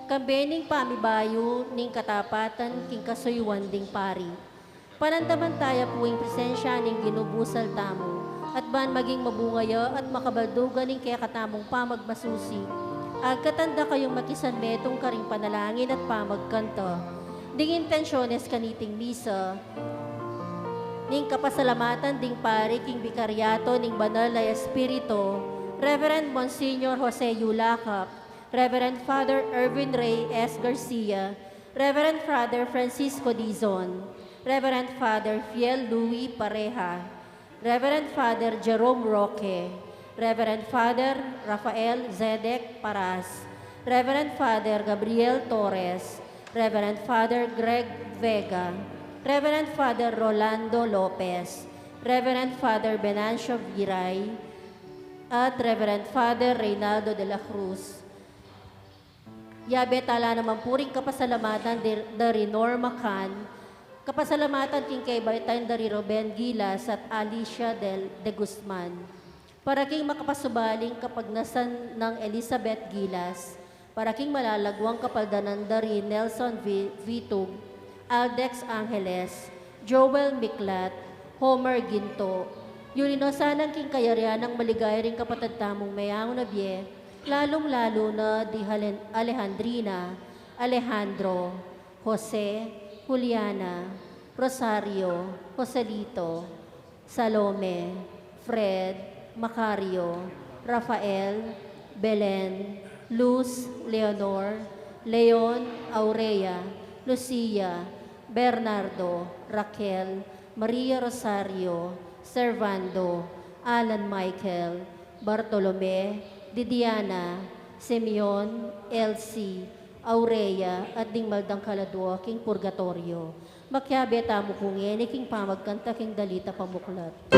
kambening pamibayo ning katapatan king kasuyuan ding pari. Panandamantaya puwing presensya ning ginubusal tamo, at ban maging mabungaya at makabaldugan ning kaya katamong pamagmasusi. Agkatanda kayong makisanmetong karing panalangin at pamagkanta. Ding intensyones kaniting misa, ning kapasalamatan ding pari king bikaryato ning banal na espiritu, Reverend Monsignor Jose Yulacap, Reverend Father Erwin Ray S. Garcia, Reverend Father Francisco Dizon, Reverend Father Fiel Louis Pareja, Reverend Father Jerome Roque, Reverend Father Rafael Zedek Paras, Reverend Father Gabriel Torres, Reverend Father Greg Vega, Reverend Father Rolando Lopez, Reverend Father Venancio Viray, at Reverend Father Reynaldo de la Cruz. Yabe tala naman puring kapasalamatan dari Norma Can, kapasalamatan king kay Baitan dari Ruben Gilas at Alicia de Guzman. Para king makapasubaling kapag nasan ng Elizabeth Gilas, para king malalagwang kapaldanan dari Nelson Vitug, Aldex Angeles, Joel Miklat, Homer Ginto, yuninosanang king kayarian ng maligay ring kapatid tamong mayang na biye, lalong-lalo na di Alejandrina, Alejandro, Jose, Juliana, Rosario, Joselito, Salome, Fred, Macario, Rafael, Belen, Luz, Leonor, Leon, Aurea, Lucia, Bernardo, Raquel, Maria Rosario, Servando, Alan Michael, Bartolome, Didiana, Simeon, Elsie, Aurea, at ding maldang kaladwa king purgatorio. Makyabe tamo kung yan, king pamagkanta king dalita pamuklat.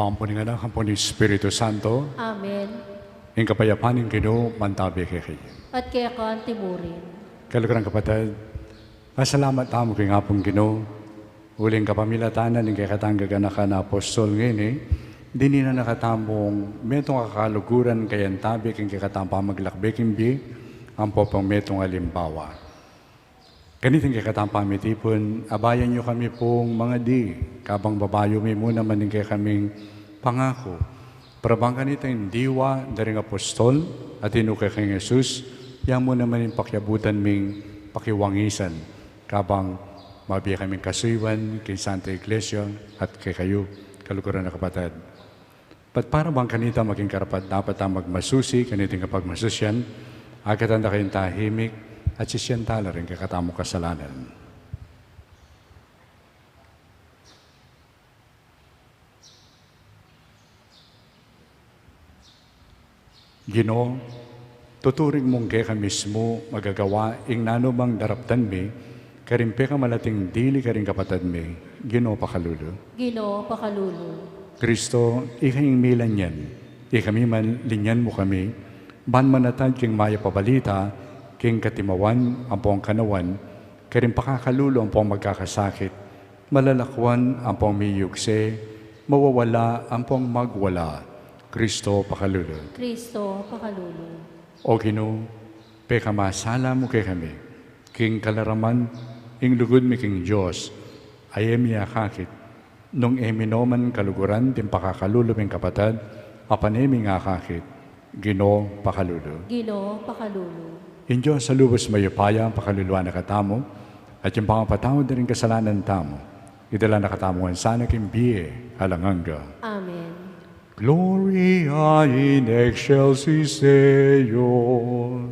Pampunin nga ng Hampon ni Espiritu Santo, Amen. yung kapayapanin kino, mantabi kay At kaya kaan timurin. Kalukurang kapatid, pasalamat tamo kay ngapong kino, uling kapamilatanan ng kay katanggaga na ka na apostol ngayon hindi na nakatamong metong kakaluguran kay antabi kay katampa maglakbeking bi, ang popang metong alimbawa. Kaniting kay katampa mitipon, abayan nyo kami pong mga di, kabang babayo may muna maning kay kaming pangako. Parabang kaniting diwa, daring apostol, at inukay kay Jesus, yang mo naman yung pakyabutan ming pakiwangisan, kabang mabiya kaming kasuywan, kay Santa Iglesia, at kay kayo, kalukuran na kapatid. Para bang kanita maging karapat dapat ang magmasusi, kaniting kapag masusyan, agkatanda kayong tahimik, at sisyantala rin kakatamo kasalanan. Ginoo, tuturing mong kaya ka mismo magagawa ing nanumang daraptan mi, karimpe ka malating dili ka rin kapatad mi, Ginoo pakalulo. Ginoo pakalulu. Kristo, ikaing milan yan, ikami man linyan mo kami, ban manatad king maya pabalita, king katimawan ang pong kanawan, karim pakakalulo ang pong magkakasakit, malalakwan ang pong miyugse, mawawala ang pong magwala. Kristo pakalulo. Kristo pakalulu. O Ginoo, peka masala mo kay kami, king kalaraman, ing lugod mi king Diyos, ayemi akakit, nung eminoman kaluguran, tim pakakalulo ming kapatad, apanemi nga akakit, Ginoo pakalulo. Ginoo pakalulu. In Diyos sa lubos mayupaya ang pakaluluan na katamo, at yung pangapatawad na rin kasalanan tamo, idala na katamuan sana kimbiye, halanganga. Amen. Gloria in excelsis Deo.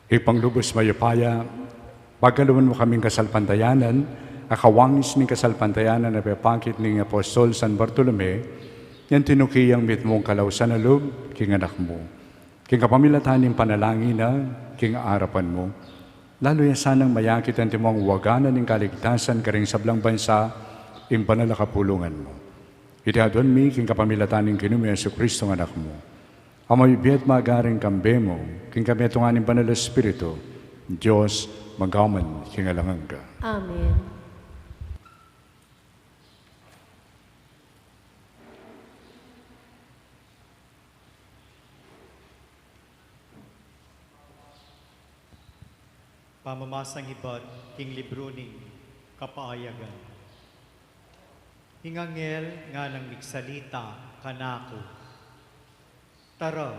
Ipanglubos mayupaya, pagkaluman mo kaming kasalpantayanan, akawangis ning kasalpantayanan na pepakit ning Apostol San Bartolome, yan tinukiyang mitmong kalawsan na loob, king anak mo. King kapamilatan ng panalangin na, king aarapan mo. Lalo yan sanang mayakit ang timong waganan ng kaligtasan karing sablang bansa, ing panalakapulungan mo. Itiadon mi, king kapamilatan ng kinumi Yesu Kristo ng anak mo. Amay biyat magaring kambe mo, king kami tunganin banal Espiritu, Diyos, magaman, king alangan ka. Amen. Pamamasang hibat, king libro ning kapaayagan. Hingangel nga nang migsalita kanako. Tara,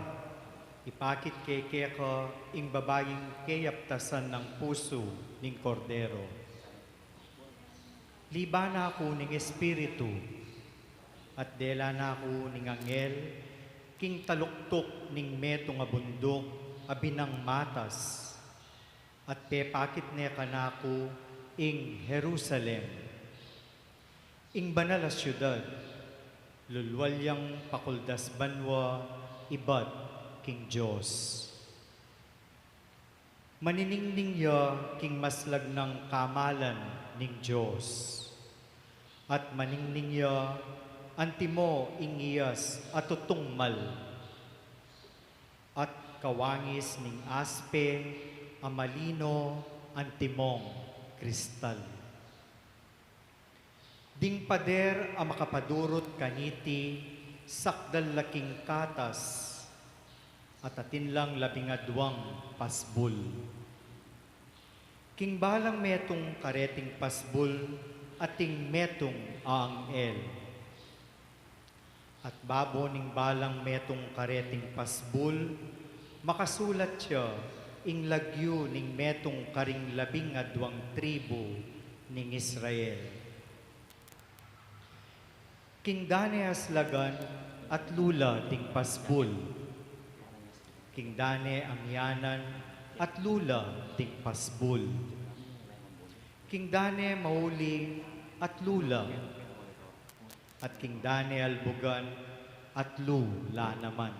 ipakit keke ka ing babaying kayaptasan ng puso ning kordero. Liba na ako ning espiritu, at dela na ako ning angel, king taluktok ning meto nga bundok, abinang matas, at pepakit niya kanako ing Jerusalem. Ing banal a syudad, lulwalyang pakuldas banwa, ibad king Diyos. Maniningning ya king maslag ng kamalan ning Diyos. At maningning ya antimo ing iyas at tutungmal. At kawangis ning aspe, amalino, antimong, kristal. Ding pader ang makapadurot kaniti, sakdal laking katas, at atin lang labingadwang pasbul. King balang metong kareting pasbul, ating metong aangel. At babo ning balang metong kareting pasbul, makasulat siya, ing lagyo ning metong karing labing adwang tribo ning Israel. King Dane aslagan at lula ting pasbul. King Dane amyanan at lula ting pasbul. King Dane mauli at lula. At King Dane albugan at lula naman.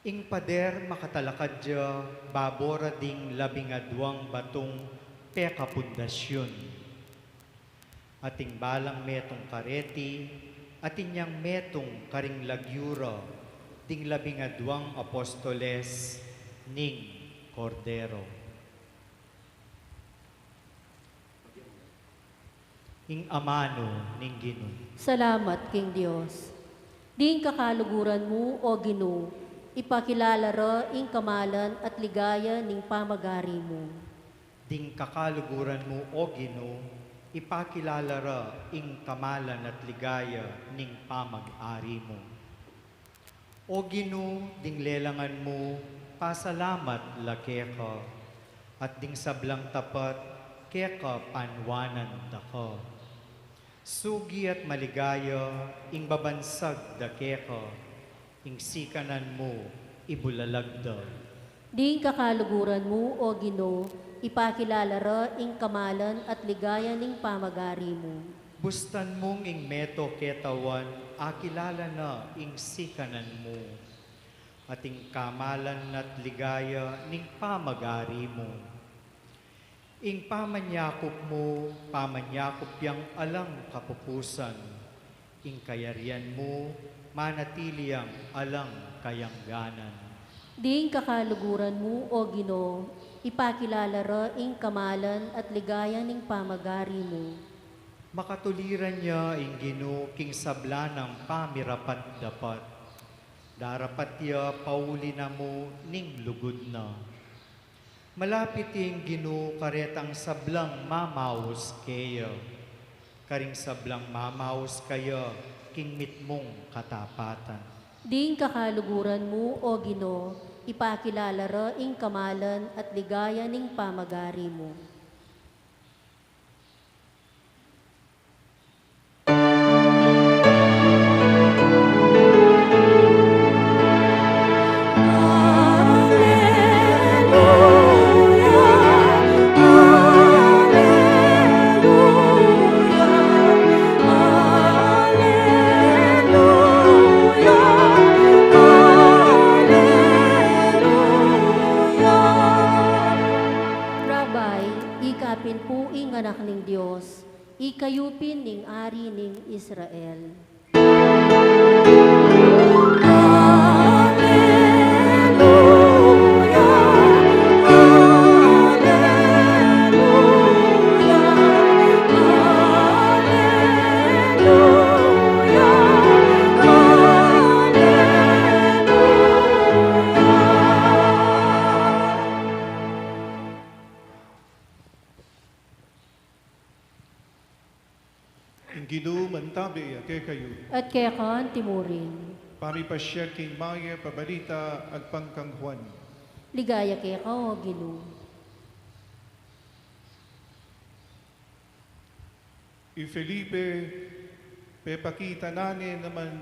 Ing pader makatalakad dya, babora ding labingadwang batong pekapundasyon. Ating balang metong kareti, ating yang metong karing lagyura, ding labingadwang apostoles ning kordero. Ing amano ning Ginoo. Salamat, King Diyos. Ding kakaluguran mo, O Ginoo, ipakilala ra ing kamalan at ligaya ning pamagari mo. Ding kakaluguran mo, O Ginoo, ipakilala ra ing kamalan at ligaya ning pamag-ari mo. O Ginoo, ding lelangan mo, pasalamat lake ka, at ding sablang tapat, keka panwanan daka. Sugi at maligaya, ing babansag dake ka, ing sikanan mo, ibulalagda. Ding kakaluguran mo, O Ginoo, ipakilala ra ing kamalan at ligaya ning pamagari mo. Bustan mong ing meto ketawan, akilala na ing sikanan mo. At ing kamalan at ligaya ning pamagari mo. Ing pamanyakop mo, pamanyakop yang alang kapupusan. Ing kayarian mo, manatili ang alang kayangganan. Ding kakaluguran mo, O Ginoo, ipakilala ra ing kamalan at ligaya ning pamagari mo. Makatuliran niya ing Ginoo king sabla ng pamirapat dapat. Darapat ya pauli na mo ning lugod na. Malapit ing Ginoo karetang sablang mamaos kaya. Karing sablang mamaos kaya king mitmong katapatan. Ding kakaluguran mo, O Ginoo, ipakilala ra ing kamalan at ligaya ning pamagari mo. Hari ning Israel. Ang Ginoo mantabi ake kayo. At kaya kaan timurin. Pamipasya king maya pabalita agpangkang Juan. Ligaya kaya ka o Ginoo. I Felipe, pepakita nani naman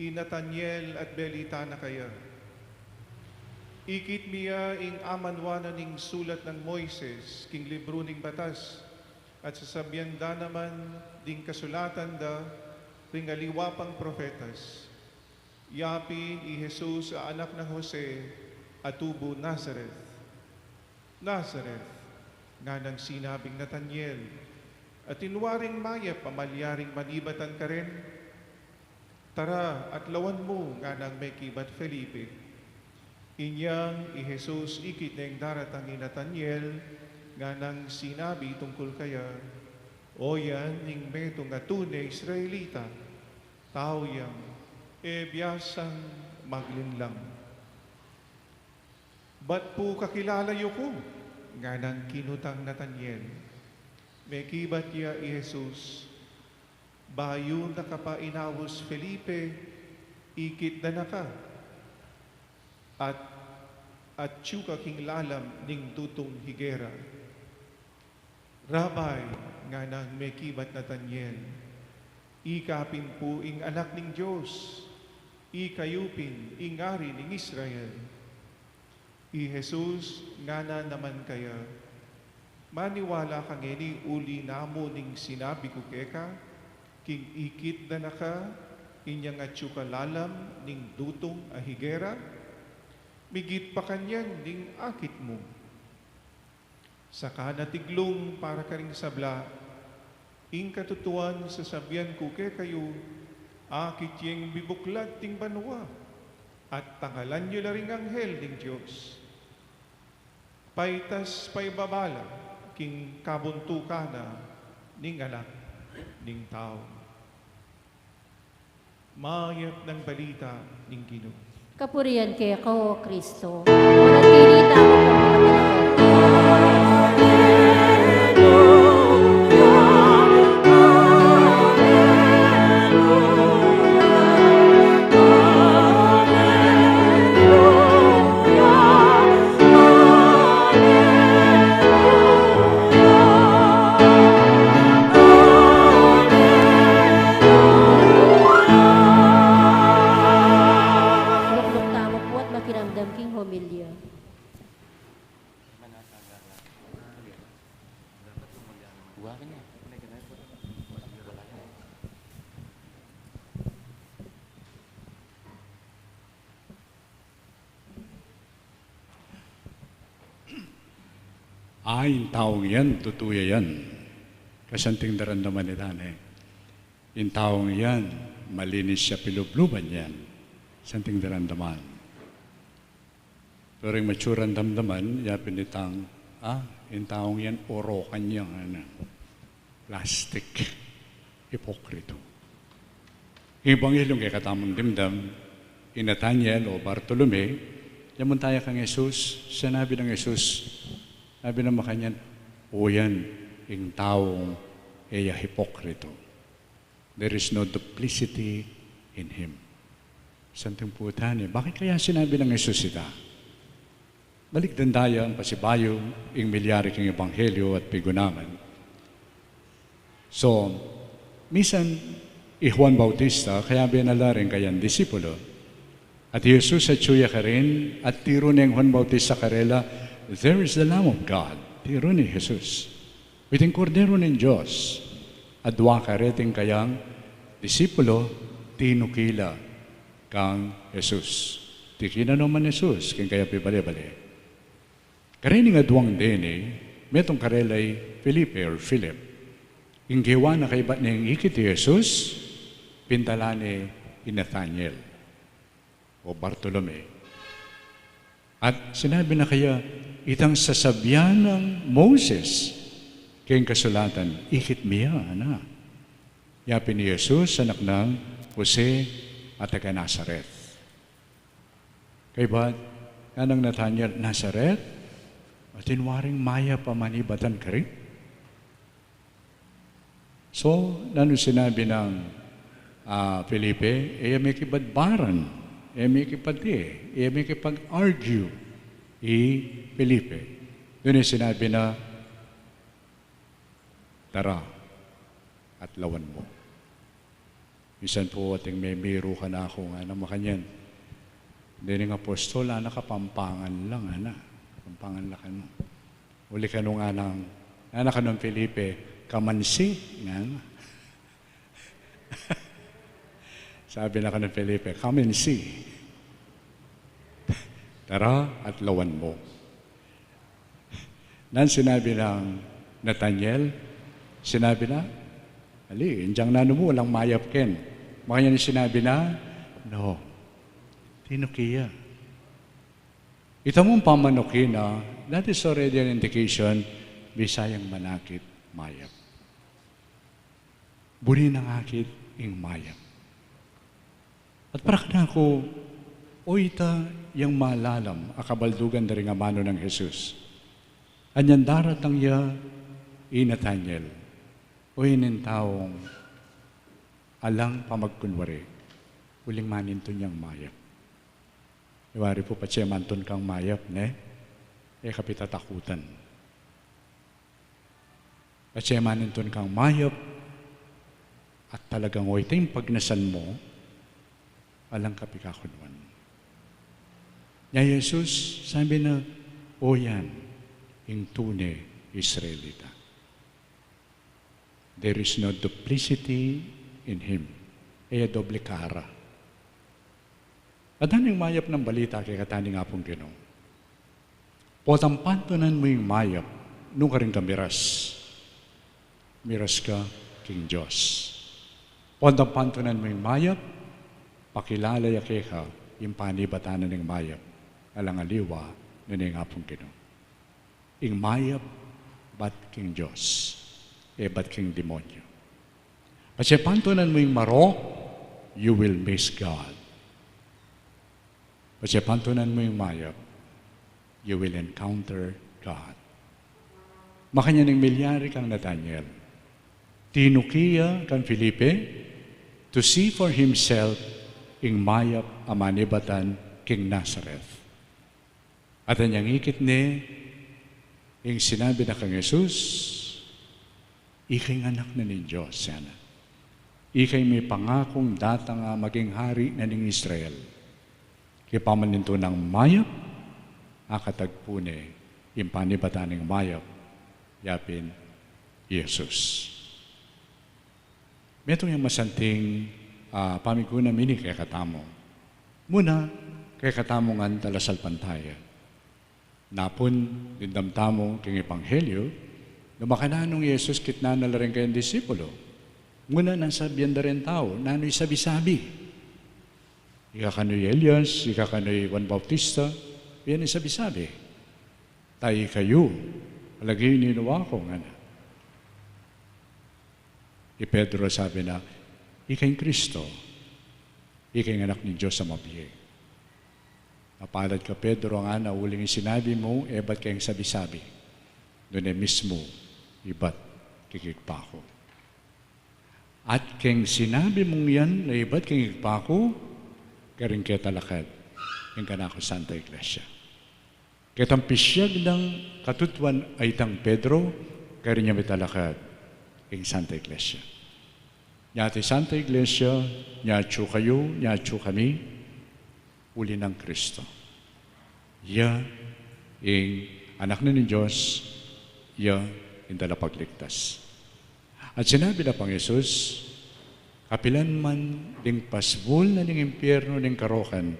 i Nathaniel at Belita na kaya. Ikit miya ing amanwana ning sulat ng Moises, king libro ning batas, at sasabihan da naman ding kasulatan da ring aliwapang profetas. Yapi i Jesus a anak ng Jose at tubo Nazareth. Nazareth, nga nang sinabing Nathaniel, at inwaring maya pamalyaring manibatan ka rin. Tara at lawan mo nga nang may kibat Felipe. Inyang i Jesus ikit na yung daratang ni Nathaniel, nga nang sinabi tungkol kaya, o yan ning metong atune Israelita, tao yang biyasang maglinlang. Ba't po kakilala yo ko? Nga nang kinutang Nathaniel. May kibat niya i Jesus, bayo nakapainawos Felipe, ikit na naka, at tsuka king lalam ning tutong higera. Rabay, nga nang may kibat Nathaniel, ikapin po ing anak ning Diyos, ikayupin ing ari ning Israel. I Jesus, nga na naman kaya, maniwala kang eni uli namo ning sinabi ko keka, king ikit na naka, inyang atsuka lalam ning dutong ahigera, migit pa kanyan ning akit mo. Saka natiglong para karing sabla, ing katutuan sa sabyan ko kay kayo, akit yung bibuklad ting banwa, at tangalan nyo na ring anghel ng Diyos. Paitas paibabala, king kabuntukana, ning anak, ning tao. Mayap ng balita ning Ginoo. Kapurian kaya ka o Kristo. Managpilita mo po mga Lukluk mo po at makiramdam king homilya. Yung taong yan, tutuya yan. Kasanting darandaman nila yung taong yan, malinis siya pilubluban yan. Santing darandaman. Pero yung matsurang damdaman, yapin itang, yung taong yan, orokan niya, plastic, hipokrito. Ibanghelyong kay katamang dimdam, in Nathaniel o Bartolome, yaman tayo kang Jesus, sinabi ng Jesus, sabi naman kanyan, o yan, yung taong hipokrito. There is no duplicity in him. Santing putan bakit kaya sinabi ng Jesus ita? Balik dandaya ang pasibayo, ing milyari kang ebanghelyo at pigunaman. So, misan, Juan Bautista, kaya binala rin kayang disipulo. At Jesus at suya ka rin, at tiro ng Juan Bautista karela, there is the Lamb of God. Tiro ni Jesus. Iting kordero ng Diyos. Adwa ka rin kayang disipulo, tinukila kang Jesus. Tikina naman Jesus, kaya kaya pibali-bali. Karining adwang dene, metong karelay Felipe or Philip. Inggewa na kay bat ng ikit ni Jesus, pintala ni Nathaniel o Bartolome. At sinabi na kaya, itang sasabyan ng Moses, kayong kasulatan, ikit miya, na. Yapin ni Jesus, anak ng Jose at taga Nazareth. Kay ba, anang Nathaniel, Nazareth? At tinwaring maya pamanibatan ka rin? So, nano sinabi ng Felipe, may kibadbaran, may kipati, may kipag-argue, Felipe. Doon yung sinabi na, tara, at lawan mo. Bisan po ating may biro ka na ako nga na makanyan. Hindi ng apostol, nakapampangan lang, Pampangan lang ka no. Uli ka nung anak ka ng Felipe, kamansi, nga. Sabi na ka ng Felipe, come and see. Tara at lawan mo. Nan sinabi ng Nathaniel, sinabi na, indyang nano mo, walang mayap ken. Makanya ni sinabi na, no, tinukiya. Ito mong pamanukin na, that is already an indication, Bisayang manakit, mayap. Buri ng akit, ing mayap. At para ka na ako, o ita yung malalam, akabaldugan na rin ang mano ng Jesus. Anyan daratang ya, Nathaniel, o taong alang pamagkunwari, uling maninto niyang mayap. Iwari po pa siya manton kang mayap, kapitatakutan. At siya maninton kang mayap, at talagang o ito yung pagnasan mo, alang kapikakunwan. Ya Jesus, sabi na, o yan, yung tunay Israelita. There is no duplicity in Him. Doble kara. At yung mayap ng balita kay katani nga pong Ginoo. Potampantunan mo yung mayap, nung ka rin ka miras. Miras ka, King Diyos. Potampantunan mo yung mayap, pakilala ya ka, yung panibatanan ng mayap, alangaliwa, nun yung nga pong Ginoo. Yung mayap, ba't King Diyos? Ba't King Demonyo? At siya pantunan mo yung maro, you will miss God. At siya pantunan mo yung mayap, you will encounter God. Makanya ng milyari kang Nathaniel, tinukiya kang Felipe, to see for himself ing mayap amanibatan King Nazareth. At anyang ikit ni, ing sinabi na kang Jesus, ikay anak na ni Diyos, sana. Ikay may pangakong data nga maging hari na ng Israel. Kaya pamaninto ng mayap, akatagpo ni, yung panibatan ng mayap, yapin, Jesus. Metong yung masanting pamiguna mini kay katamo. Muna, kay katamo nga talasal pantaya. Napon, dindamtamo king Epanghelyo, lumakananong Yesus kitna na rin kayong disipulo. Muna nang sabihan na rin tao, nano'y sabi-sabi. Ika kano'y Elias, ika kano'y Juan Bautista, yan ay sabi-sabi. Tayo kayo, palagi ninuwa ko nga na. Pedro sabi na, ikay Kristo, ikay anak ni Diyos sa mabiyay. Napalad ka, Pedro, nga na uling sinabi mo, ba't kayong sabi-sabi? Doon mismo, iba't kikikpa ko. At kayong sinabi mong yan, na iba't kikikpa ko, karing kaya talakad, yung kanako Santa Iglesia. Kitang pisyag ng katutuan ay tang Pedro, karing niya may talakad, yung Santa Iglesia. Nyati Santa Iglesia, nyacho kayo, nyacho kami, uli ng Kristo. Ya, yung anak na ni Diyos, ya, yung dalapagligtas. At sinabi na pang Jesus, kapilan man ding pasbol na ning impyerno ning karokan,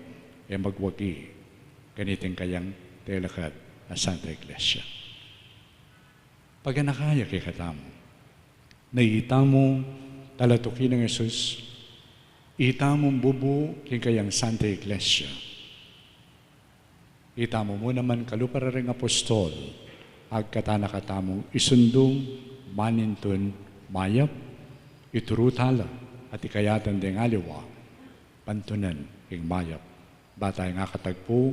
magwagi, ganiting kayang telakad na Santa Iglesia. Pag nakaya kay katamo, na itamo talatukin ng Yesus, itamong bubu king kayang Santa Iglesia. Itamo mo naman kalupararing apostol, agkatanakatamong isundong manintun mayap, iturutala at ikayatan ding aliwa, pantunan ing mayap, batay nga katagpo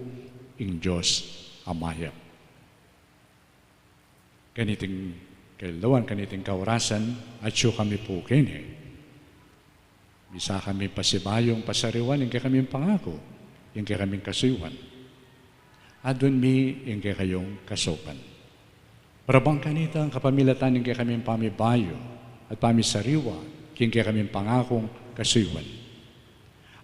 ing Diyos amayap. Kaniting kailawan, kaniting kaurasan, at siyo kami po kini. Bisa kami pasibayong pasariwan, yung kaya kaming pangako, yung kaya kaming kasuywan. Adun mi, yung kaya kayong kasopan. Parabang kanita ang kapamilatan, yung kaya kaming pamibayo, at pamisariwa, yung kaya kaming pangakong kasuywan.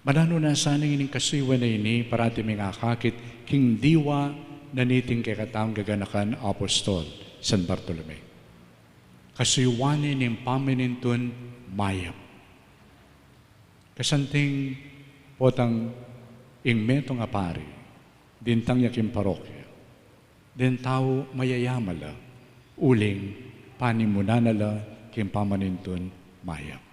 Manano na sana ining kasuywan na ini, parati may ngakakit, king diwa na niting kaya katang gaganakan apostol, San Bartolome. Kasuywanin ng paminintun mayap. Kasanting potang ingmeto nga pari, dintang yakin parokya, din tao mayayamala, uling panimunanala kin pamanintun mayap.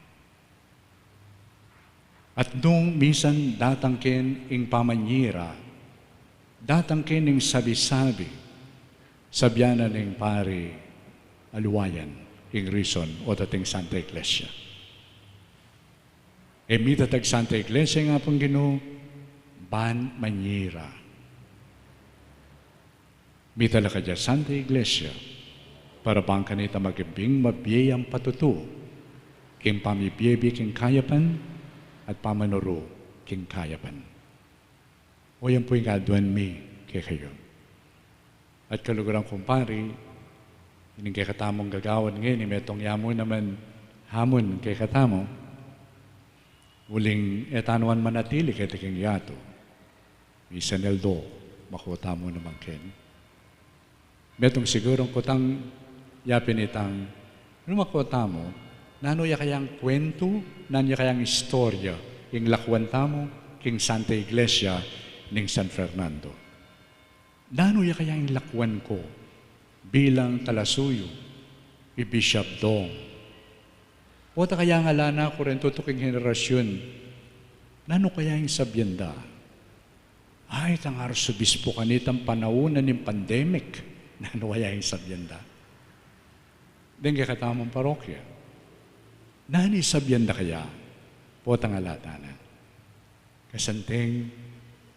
At nung misan datangkin ing pamanyira, datangkin ing sabi-sabi, sabyanan ng pari aluwayan, ing reason o dating Santa Iglesia. Mitatag Santa Iglesia nga pong Ginoo, ban manyira. Mitala ka dyan Santa Iglesia, para bang kanita magibing mabiyayang patuto, king pamibiyebi king kayapan, at pamanuro king kayapan. O yan po yung aduan mi kay kayo. At kaluguran kumpari, hindi kay katamong gagawan ngayon, metong yamo naman hamon kay katamo, uling etanuan manatili kay tiking yato. Misan eldo, makuta mo naman ken. Metong sigurong kutang yapin itang, ano makuta mo, nano ya kayang kwento, nano ya kayang istorya, yung lakwan tamo, king Santa Iglesia, ning San Fernando. Nano ya kayang lakwan ko, bilang talasuyo, i-Bishop Dong. O ta kaya nga lana ko rin tutuking henerasyon, nano kaya yung sabyenda? Ay, tang arsobispo kanitang panaunan ng pandemic, nano kaya yung sabyenda? Dengge katamang parokya. Nani sabyenda kaya? Po tang alatana. Kasanteng,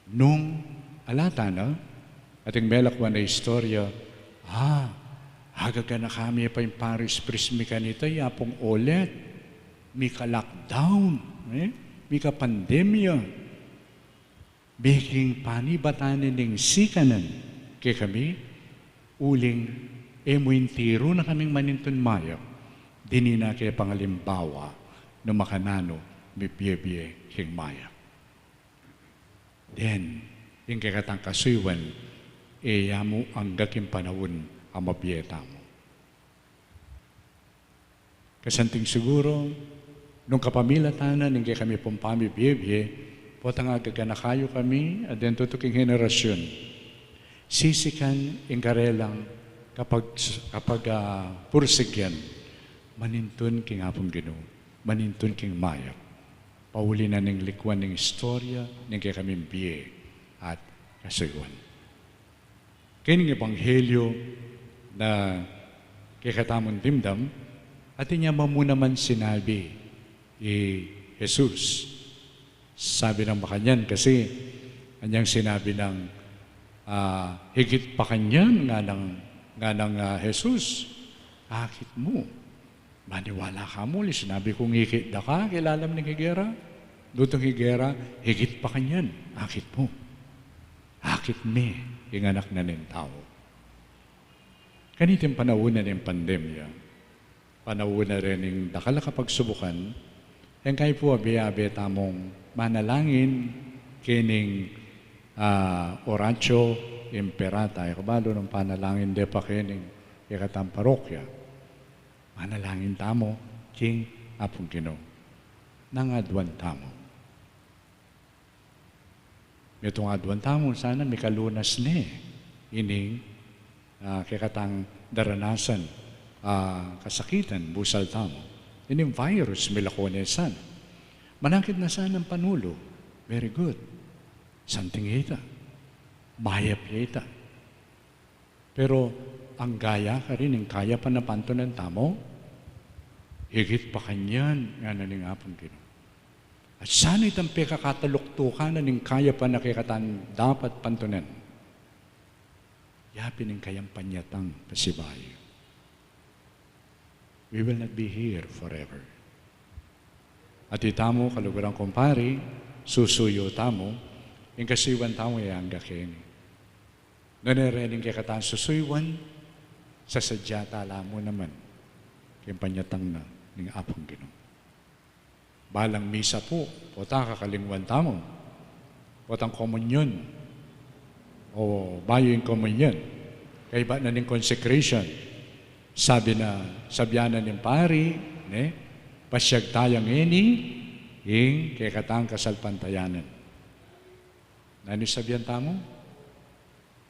nung alatana, ating melakwan na istorya, hagaga na kami pa yung Paris Prismi kanita, yapong ulit. Mika lockdown, mika pandemya. Biking panibatanin ng sikanan. Kaya kami, uling emuintiro na kaming manintun mayo. Dinina kaya pangalimbawa no makanano may biye-biye king maya. Then, yung kakatang kasuywan, mo ang gaking panahon ang mabiyeta mo. Kasanting siguro, nung kapamilatanan, hindi kami pong pamibiyebye, po nga gaganakayo kami, at then tutuking henerasyon, sisikan ing karelang kapag pursigyan, manintun king apong Ginoo, manintun king mayak, pauli na ning likwan ning istorya, ning kaya kami biye at kasuywan. Kining ebanghelyo na kikatamon dimdam, at niya mamunaman sinabi Jesus. Sabi ng makanyan kasi kanyang sinabi ng higit pa kanyan nga ng Jesus, akit mo. Maniwala ka mo, sinabi kong higit da ka, kilalam ng higera. Dutong higera, higit pa kanyan, akit mo. Akit me. Yung anak na ng tao. Kaniting panaunan ng pandemya, panaunan rin ng dakala kapag subukan, yung kayo po abe-abe tamong manalangin kining orancho imperata, yung kabalo ng panalangin de pa kining ikatang parokya. Manalangin tamo, king apong Ginoo, nangadwan tamo. Itong adwan tamo, sana may kalunas ni ining kikatang daranasan, kasakitan, busal tamo. Ining virus, milakonesan. Manakit na saan ang panulo. Very good. Something ita. Mayap ita. Pero ang gaya ka rin, ang kaya pa na panto ng tamo, higit pa kanyan, nga na ning apong Ginoo. At sana itang pekakataluktukan na ning kaya pa nakikatan dapat pantunan. Yapin ang kayang panyatang pasibayo. We will not be here forever. At itamo, kaluguran kumpari, susuyo tamo, yung kasiwan tamo yung gakin. Nanarening kaya katan susuywan, sa sadya tala mo naman, kayang panyatang na ng apong Ginoo. Balang misa po, pota kakalingwan tamo, potang komunyon, o bayo yung komunyon, kaya ba na ng consecration, sabi na, sabyanan ng pari, pasyag tayang ini, ing kaya katang kasalpantayanan. Nani sabihan tamo?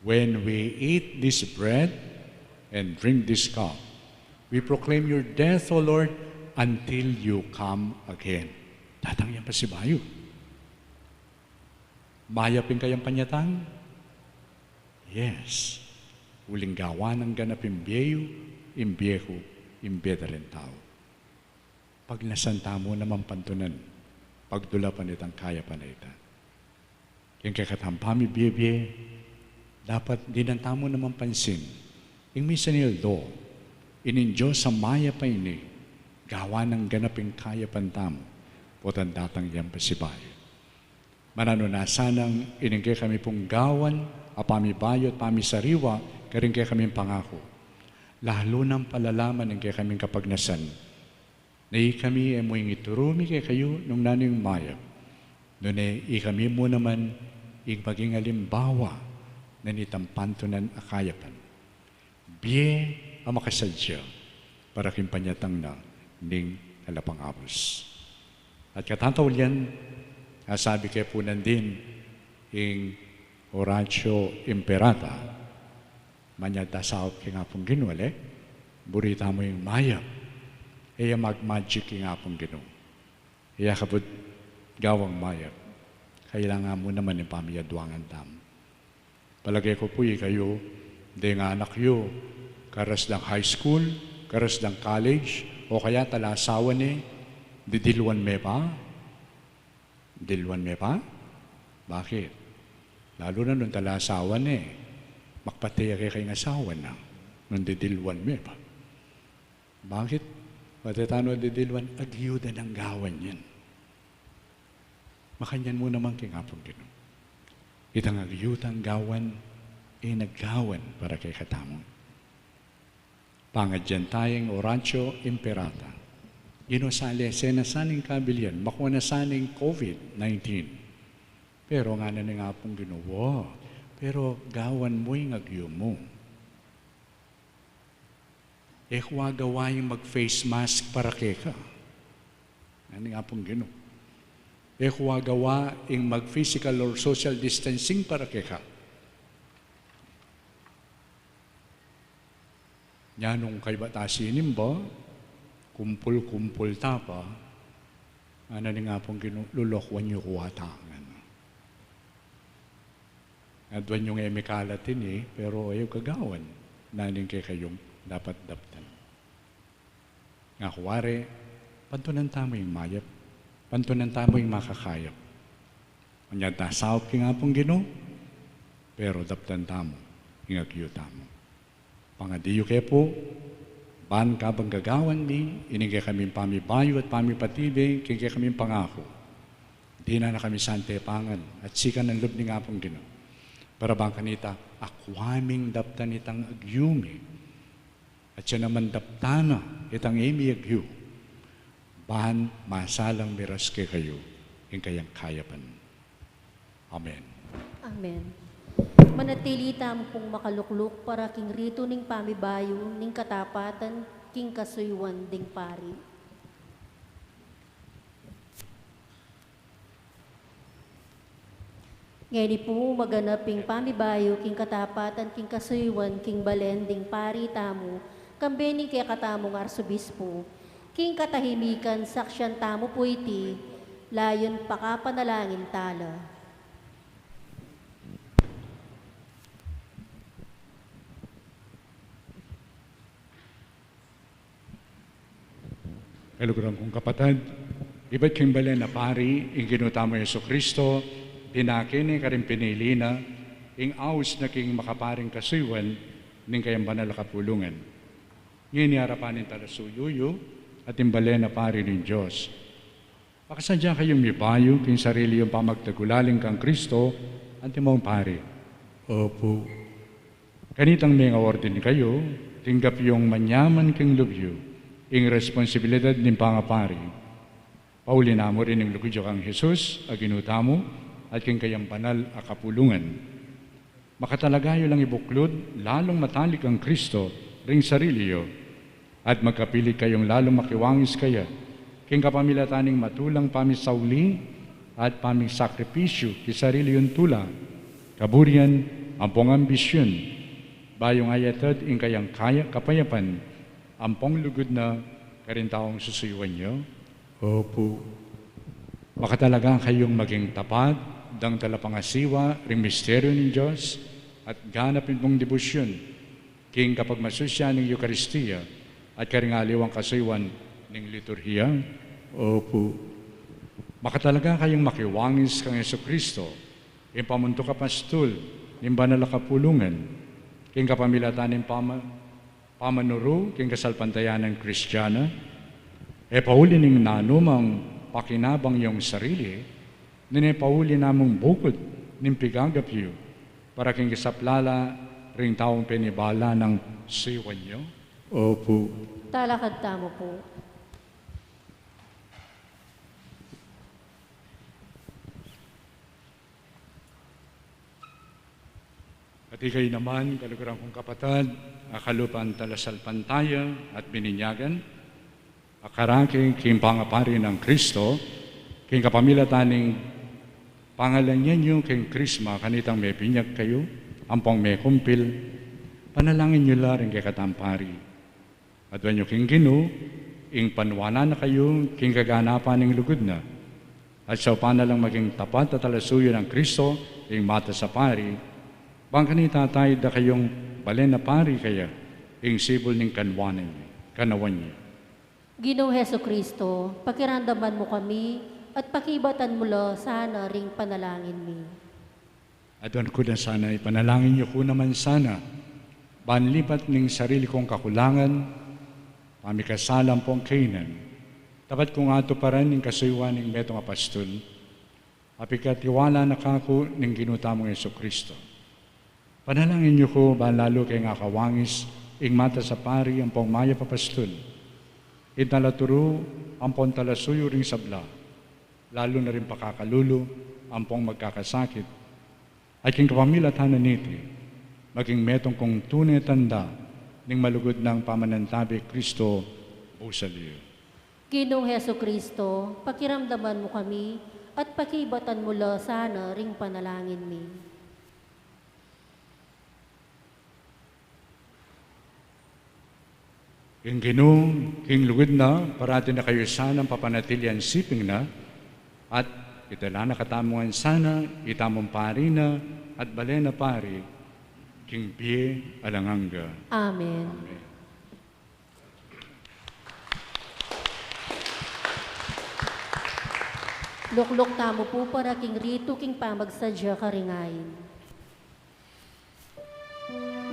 When we eat this bread and drink this cup, we proclaim your death, O Lord, until you come again. Datang yan pa si Bayo. Mayapin kayang panyatang? Yes. Uling gawa ng ganap imbiyeyo, imbyeho, imbeda rin tao. Pag nasanta mo naman pantunan, pagdula pa nitang kaya pa na ita. Yung kakatampami biye dapat dinanta mo naman pansin. Yung misa nildo, ininjo sa maya pa ini, gawa ng ganaping kaya pantamo, potan datang yan pasibayo. Mananunasa ng iningkay kami pong gawan, apami bayo at pami sariwa, karing kaya kaming pangako. Lalo ng palalaman ng kaya kaming kapagnasan, na kami ay mo yung iturumi kay kayo nung naning maya. Noon ay kami mo naman yung maging alimbawa na nitampantunan akayapan. Biye ang makasadya para kimpanyatang na ning alapangabos. At katantaw yan, sabi kay punan din yung Horatio Imperata, manyada sa king apong ginuwale, burita mo yung maya, iya mag-magic yung apong ginu. Iya kabut gawang maya, kailangan mo naman yung pamiyadwangan tam. Palagay ko po kayo, di nga anak yo, karas ng high school, karas ng college, o kaya talasawan didilwan me pa? Dilwan me pa? Bakit? Lalo na nung talasawan makpataya kayo ng asawa na, nung didilwan me pa. Bakit? Patatano didilwan, agyuda ng gawan yan. Makanyan mo naman kingapong Ginoo. Itang agyutang gawan, naggawan para kay katamon. Pangadyan tayong Horatio Imperata. Ginosali, senasaning kabilyan, makuha na saning COVID-19. Pero nga na nga pong Ginoo, pero gawan mo yung agyo mo. Kuwa gawa yung mag-face mask para kay ka. Nga nga pong Ginoo. Kuwa gawa yung mag-physical or social distancing para kay ka. Nyanong kay batasinin ba, kumpul-kumpul ta pa, ano nga pong lulokwan nyo kuwatangan. Adwan yung emikalatin pero ayaw kagawan, naning kay kayong dapat daptan. Nga kuwari, pantunan tamo yung mayap, pantunan tamo yung makakayap. Kanya tasawap ki nga pong Ginoo, pero daptan tamo, yung agyo tamo. Pangadiyo kaya po, ban ka bang gagawan mi, inigay kami pamibayo at pamipatibig, kaya kami pangako. Di na kami santepangan at sikan ng loob ni nga pong Ginoo. Para bang kanita, akwaming daptan itang agyumi, at siya naman daptana itang imi agyu, ban masalang miras kay kayo, yung kayang kayapan. Amen. Amen. Manatili tamo pong makalukluk para king rito ning pamibayo, ning katapatan, king kasuywan ding pari. Ngayon po maganaping pamibayo, king katapatan, king kasuywan, king balending pari tamo, kambening kaya katamong arsobispo, king katahimikan saksyan tamo po iti, layon pakapanalangin tala. Kaluguran kong kapatid, iba't king balen na pari, ing ginutamo Yeso Kristo, pinakin ni karing pinili na, ing aus na king makaparing kasuywan, ning kayang banal kapulungan. Ngayon harapanin talasuyuyo, at imbalen na pari ng Diyos. Pakasadya kayong mipayo, king sarili yung pamagtagulaling kang Kristo, at imong pari. Opo. Kanitang may ordin kayo, tinggap yung manyaman king lubyo, ing responsibilidad ng pangapari. Pauli na mo rin ng lugudyo kang Jesus, aginutamo, at king kayang banal a kapulungan. Makatalagayo lang ibuklod, lalong matalik ang Kristo, ring sariliyo, at magkapilit kayong lalong makiwangis kaya, king kapamilataning matulang pamisauli, at pamisakripisyo, kisarili yung tula, kaburian, ampong ambisyon, bayong ayatad ing kayang kaya kapayapan, ampong lugod na karintaong susuyuan niyo? Opo. Makatalaga kayong maging tapat, dang talapangasiwa, ring misteryo ng Diyos, at ganapin mong debosyon, king kapag masusya ng Eucharistia, at karingaliwang kasuywan ng liturhiya? Opo. Makatalaga kayong makiwangis kang Yeso Kristo, ing pamunto kapastol, ng banal na kapulungan, king kapamilatan ng pamanuro, king kasalpantayan ng Kristiyana, pauli ning nanumang pakinabang yung sarili, pauli namong bukod ng pigagapyo, para king kasaplala ring taong pinibala ng siwan nyo? Opo. Talakad tamo po. At ikay naman, kaluguran kong kapatid, akalupan talasal pantaya at bininyagan, akarake king pangapari ng Kristo, king kapamilataning pangalan niyo king Krisma, kanitang may pinyag kayo, ampong may kumpil, panalangin niyo lang kay katampari. At wanyo king gino, ing panwana na kayo, king kaganapan ng lugod na, at sa upana lang maging tapat at talasuyo ng Kristo, ing mata sa pari, bang kanita tayo da kayong balen na pari kaya, ing sibol ng kanawan niya. Ginoong Heso Kristo, pakiramdaman mo kami, at pakibatan mo lo sana ring panalangin mi. At doon ko na sana, ipanalangin niyo ko naman sana, banlipat ng sarili kong kakulangan, pamikasalam pong kainan, tapat kong ato pa rin ng kasuywan ng metong apastol, apikatiwala na kako ng ginutamong Yeso Kristo. Panalangin niyo ko, lalo kay nga kawangis, ing mata sa pari, ang pong maya papastol, italaturo, ang pong talasuyo ring sabla, lalo na rin pakakalulo, ang pong magkakasakit, at king kapamilatanan niti, maging metong kong tunay tanda, ning malugod ng pamanantabi Kristo, busaliyo. Ginoong Heso Kristo, pakiramdaman mo kami, at pakibatan mo lo sana ring panalangin mi. King Ginoo, king lugod na, parati na kayo sana papanatilian siping na, at itala na katamungan sana, itamong pari na, at balen na pari, king biye alanganga. Amen. Amen. Luklok tamo po para king rito king pamagsadya karingayin. Thank you.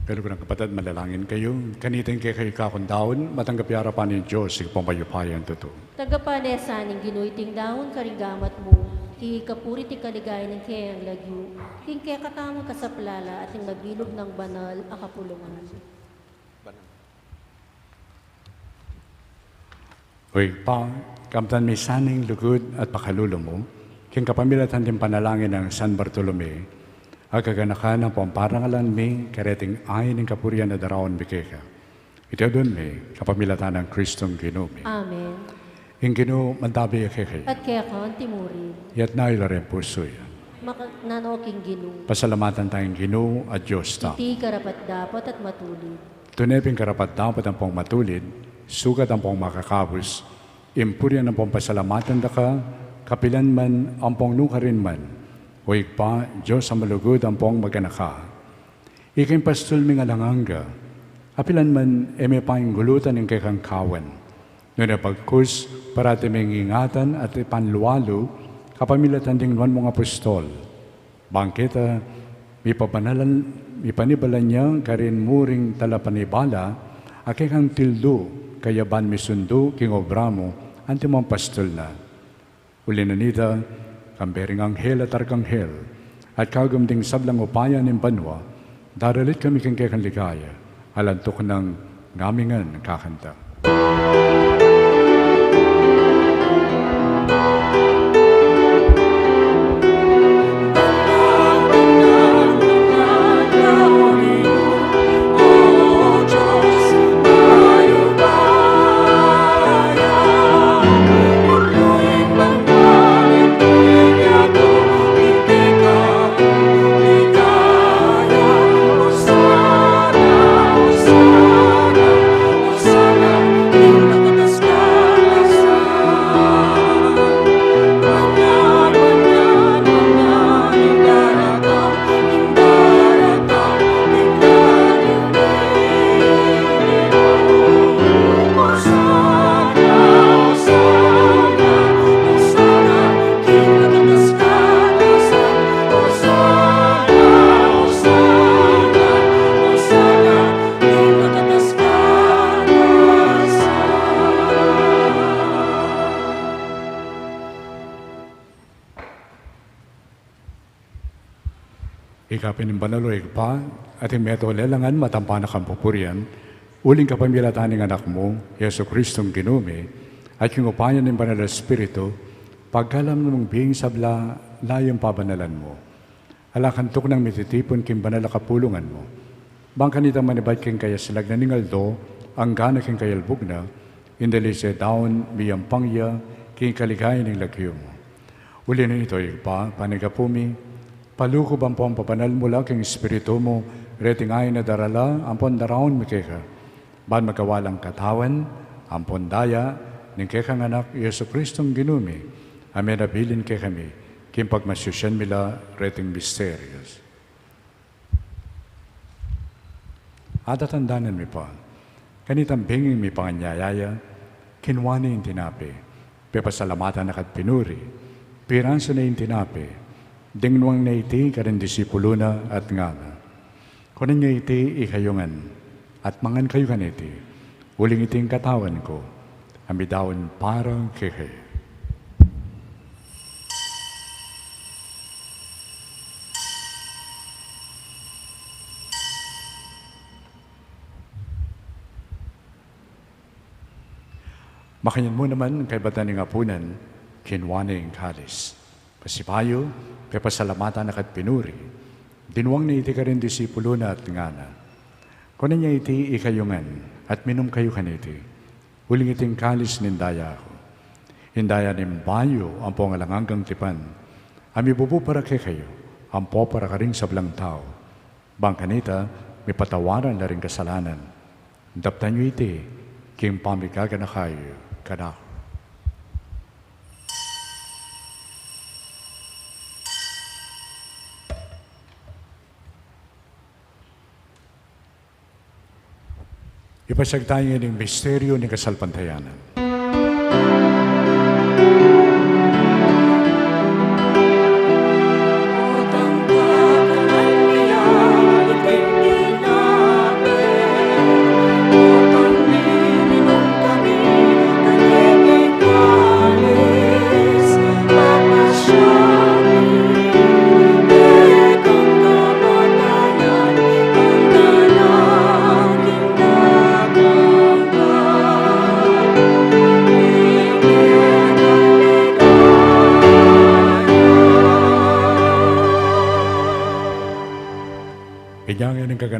Pero kung kapatid, malalangin kayo. Kanitin kayo kakundaon, matanggap harapan ni Diyos, ikapamayupayan totoo. Tagapanesaning ginuiting dahon karinggamat mo, ti kapuri ti kaligay ng kayang lagyo, ting kaya katamang kasaplala at ting magbilog ng banal akapulungan. Uy, pa, kamtan may saning lugod at pakalulo mo, king kapamilatan din panalangin ng San Bartolome, agkaganakan ng pamparangalan mi, kareting ay ng kapurian na daraon bikeka. Ito doon mi, kapamilatan ng Kristong Ginoo mi. Amen. Yung Ginoo, mantabi akekay. At kaya ka ang timurin, Yat na ilaren puso yan. nanoking ginu, Pasalamatan tayong Ginoo at Diyos ta. iti karapat dapat at matulid. Tuneping karapat dapat ang pong matulid, sugat ang pong makakabus, impuryan ang pong pasalamatan da ka, kapilan man ang pong nukarin man, o pa, Diyos ang malugod ang pong maganaka. Iking pastul mi nga langanga, apilan man eme pang gulutan ng kekang kawan. Noon pagkus, parati may ingatan at ipanluwalo, kapamilatan ding nuan mong apostol. Bangkita, ipanibalan niya karin muring talapanibala, akikang tildo, kayaban misundo, king obramo, antimang pastol na. Uli na nita, kambering anghel at arkanghel, at kagumding sablang upaya ng banwa, daralit kami kang kekang ligaya, alantok ng ngamingan kakanta. Ikapin ng banalo pa, at imeto lelangan matampanak ang pupurian, uling kapamilatan ng anak mo, Yeso Kristong Ginume, at yung upayan ng banal na Espiritu, pagkalam ng biyeng sabla, layang pabanalan mo. Alakantok ng mititipon king banal na kapulungan mo. Bang kanita manibad king kaya silag na ningaldo, ang gana king kayalbog na, indali siya daon, miyang pangya, king kaligay ng lagyo mo. Uli na ito, pa, panigapumi, palukob ang pong papanal mula king Espiritu mo, reting ay na darala, ang pong daraon mikeka. Ban magawalang katawan, ang pong daya, ng kekang anak, Yeso Kristong Ginumi, amen abilin ke kami, kim pagmasyusyan mila, reting misterios. At atandanan mi pa, kanitang binging mi panganyayaya, kinwani yung tinapi, pepasalamatan na kat pinuri, piransa na yung tinapi, dingnuang na iti karin disipulo na at ngana. Kunan nga iti ikayungan, at mangan kayo kaniti, uling iting katawan ko, amidawon para keke. Makanyan mo naman kay batan ng apunan, kinwane ang kalis. Pasipayo, pepasalamatan na kat pinuri, dinuwang na iti ka rin disipulo na at ngana. Kunan niya iti ikayungan, at minum kayo kaniti, huling iting kalis nindaya ako. Hindaya nin bayo ang pongalanganggang tipan, ami bubu para kay kayo, ang po para ka rin sablang tao. Bang kanita, may patawaran na rin kasalanan. Daptan niyo iti, king pamikaga na kayo, kanako. Ipasag tayo ng misteryo ng kasalpantayanan.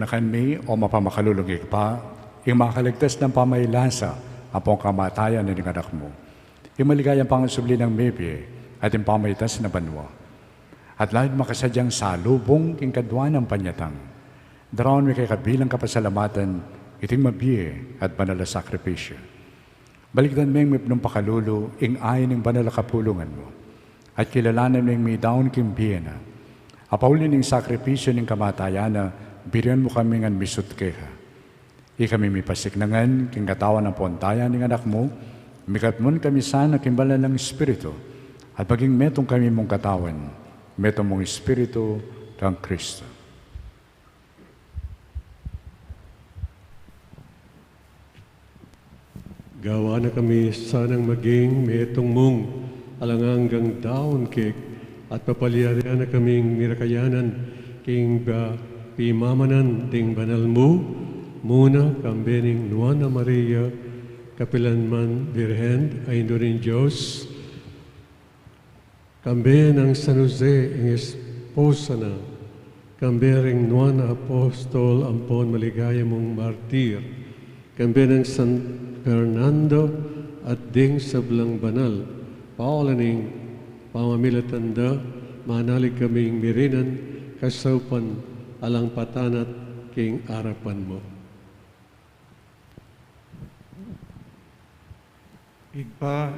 kinakan mi o mapamakalulungig pa, yung makaligtas ng pamailasa, apong kamatayan ng anak mo. Yung maligayang pangasubli ng mebi at yung pamaitas na banwa. At lahit makasadyang salubong king kadwa ng panyatang. Darawon mi kay kabilang kapasalamatan, iting mabiye at banal na sakripisyo. Baligdan ming mipnong pakalulu, ing ayin ng banal na kapulungan mo. At kilalanan ming may daon king biyena. Apaulin ng sakripisyo ng kamatayan na birian mo kami ngan misut keha. Kami may pasiknangan, king katawan ng pontayan ng anak mo, mikatmon kami sana kimbalan ng Espiritu, at maging metong kami mong katawan, metong mong Espiritu ng Kristo. Gawa na kami sanang maging metong mong alanganggang daon kek at papaliyarian na kaming mirakayanan king pimamanan ding banal mo muna kambening Nuana Maria Kapilanman Birhen ay Indorin Diyos kambe ng San Jose ang esposa na kambering Nuana Apostol ampon maligaya mong martir kambe ng San Fernando at ding sablang banal paulaning pamamilatanda manalig kaming mirinan kasaupan alang patanat king arapan mo. Igpa,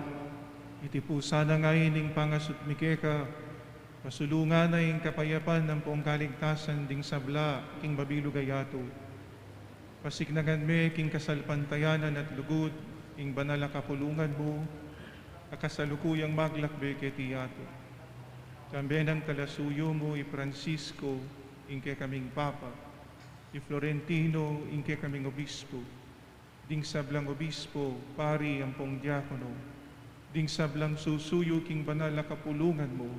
iti po sana ngayon ng pangasut mikeka, pasulungan na yung kapayapan ng poong kaligtasan ding sabla, king babilo gayato. Pasiknagan me, king kasalpantayanan at lugod, ing banala kapulungan mo, akasalukuyang maglakbe ketiyato. Kambe ng kalasuyo mo, i Francisco, ingke kaming Papa, i Florentino, ingke kaming Obispo, ding sablang obispo, pari ang pong diakono, ding sablang susuyo king banal na kapulungan mo,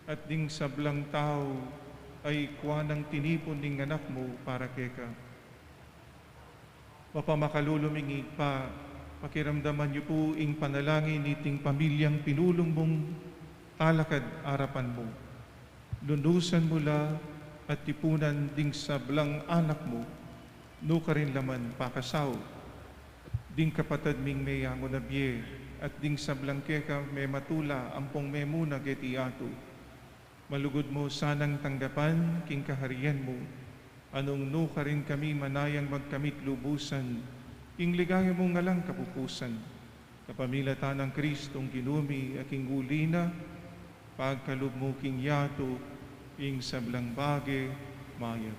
at ding sablang tao ay kuwanang tinipon ning anak mo para keka. Mapamakalulumingig pa, pakiramdaman niyo po ing panalangin iting pamilyang pinulong mong talakad arapan mo. Lunusan mo la at tipunan ding sablang anak mo, no ka rin laman pakasaw. Ding kapatad ming may yango na biye, at ding sablang keka may matula ampong may muna getiato. Malugod mo sanang tanggapan king kaharian mo, anong no ka rin kami manayang magkamit lubusan, king ligaya mong ngalang kapupusan. Kapamilatan ng Kristong ginumi aking ulina, pagkalub mo king yato, king sablang bage, mayat.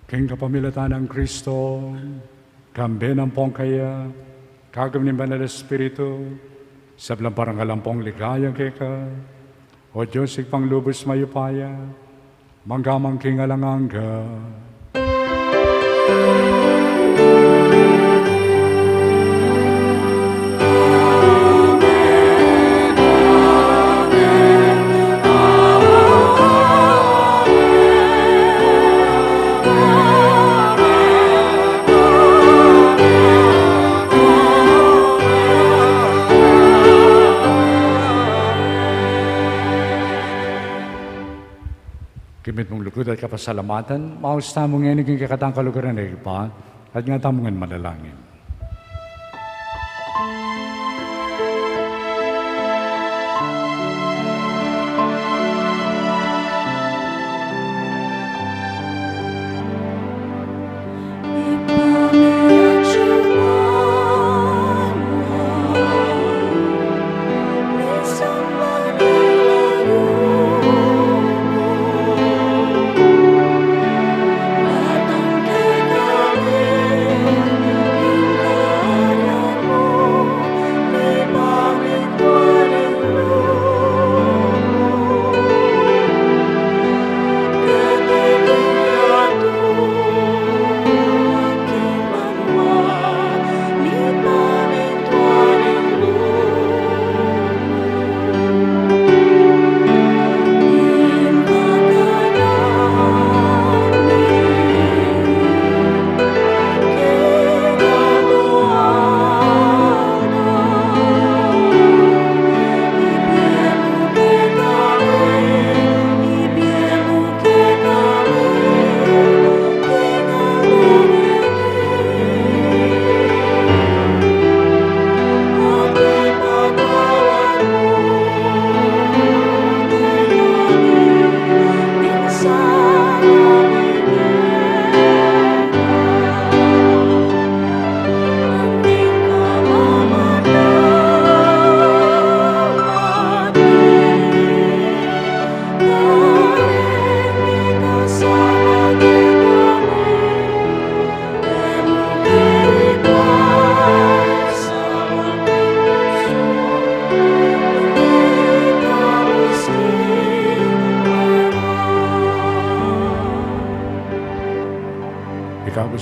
King kapamilatan ng Kristo, kambe ng pongkaya, kagam ni Banal Espiritu, sablang parang kalampong ligaya keka, o Diyos ipang-lubos mayupaya, manggamang king alanganga. Kimit mong lugod at kapasalamatan, maus tamong ngayon naging kakatang kalugaran na ipa, at nga tamongan manalangin. Batang kagabi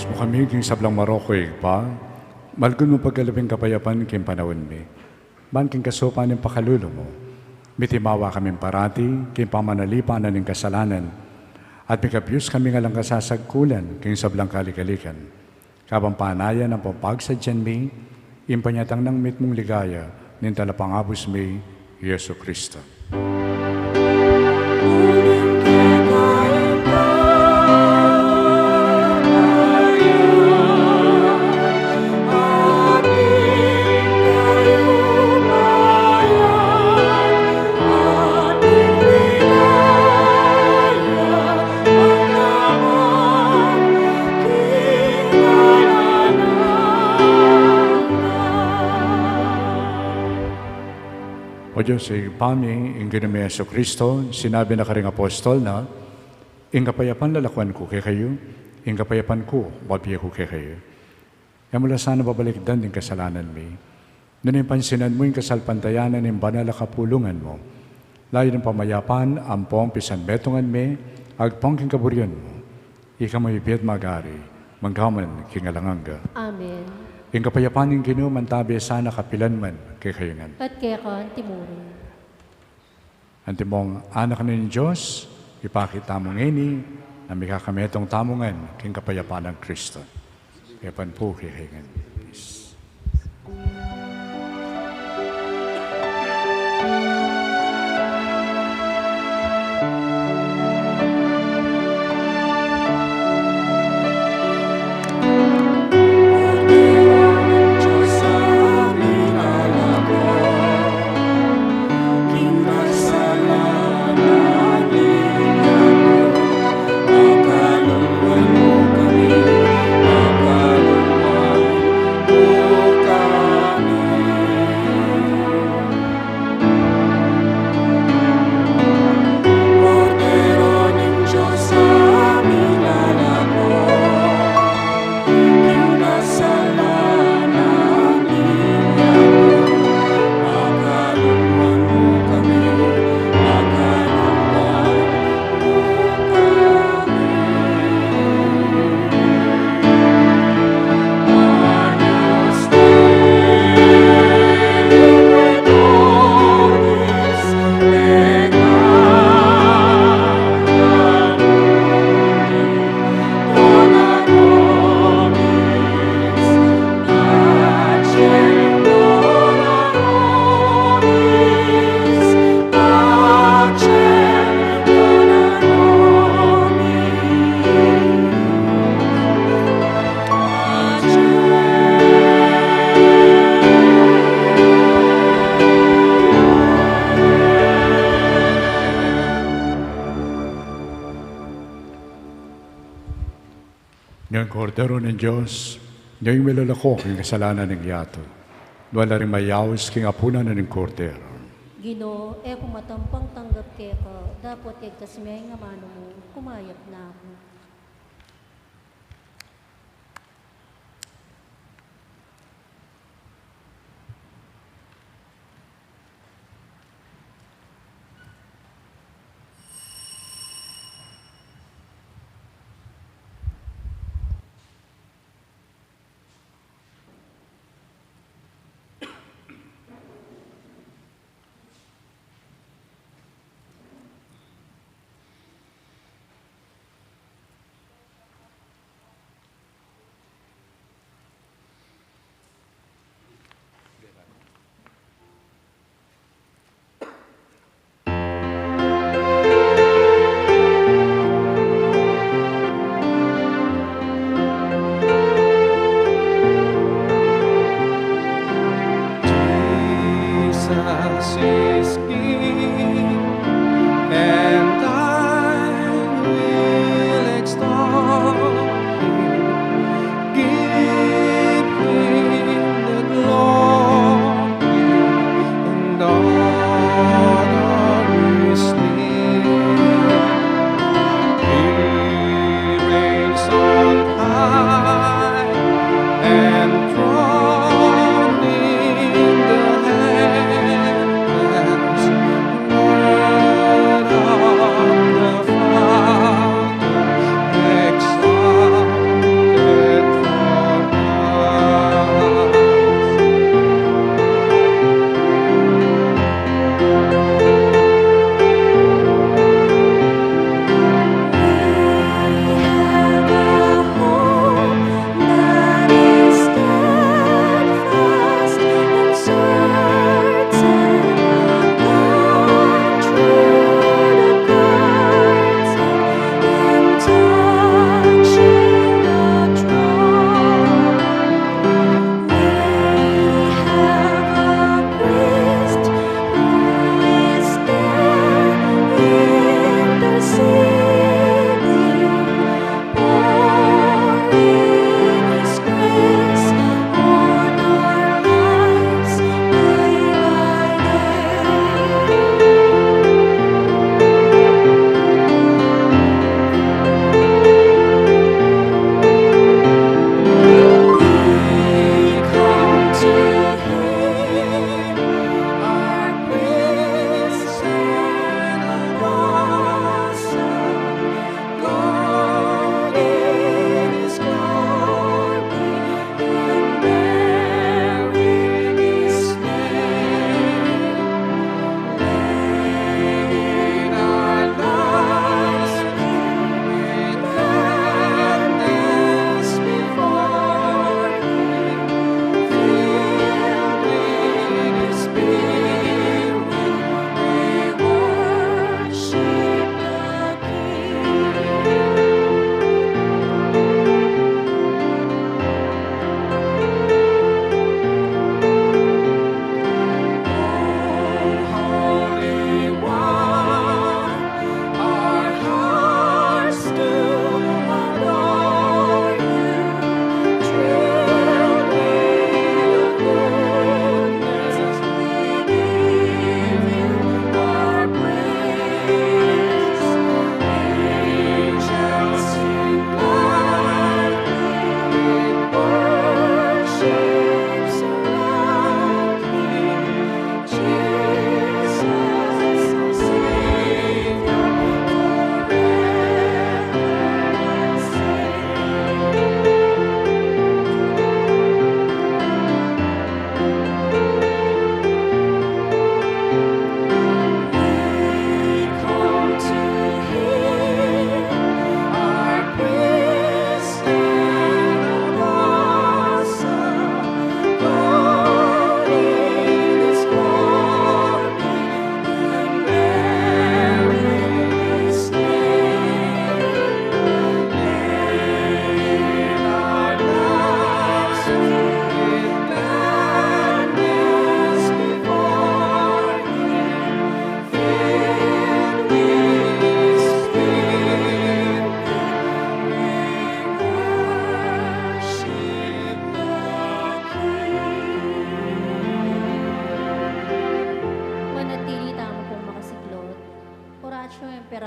Diyos mo kami, king sablang Maroko pa, malgun mo pagkalabing kapayapan king panahon mi. Man king kasupan ng pakalulo mo, mitimawa kami parati, king pamanalipan na ng kasalanan, at mikapyus kami nga lang kasasagkulan, king sablang kalikalikan. Kapampanayan ang pampagsadyan mi, impanyatang ng mitmong ligaya, nin talapangabos mi, Yesu Kristo. O Diyos, pami, ing ginami Yesu Kristo, sinabi na karing apostol na, ing kapayapan lalakwan ko kay kayo, ing kapayapan ko, babiya ko kay kayo. Kaya mula sana babalikdan din kasalanan mi. Noon pansinan mo yung kasalpantayanan ng banal na kapulungan mo. Layo ng pamayapan, ampong pisan betongan mi, agpong king kaburyan mo. Ika mayipiyat magari, mangkaman kingalanganga. Amen. Ing kapayapan ng Ginoo mantabi sana kapilan man kay kayungan. At kaya ka, timurin. Antimong anak ng Diyos, ipakita mo ngini na may kakametong tamungan king kapayapan ng Kristo. Kayapan po kay kayungan. Yes. Ngayong kordero ng Diyos, ngayong milalakok ang kasalanan ng yato. Wala rin mayawas king apunan na ng kordero. Ginoo, kung matampang tanggap kaya ka, dapat kay kasmay nga mano mo, kumayap na ako.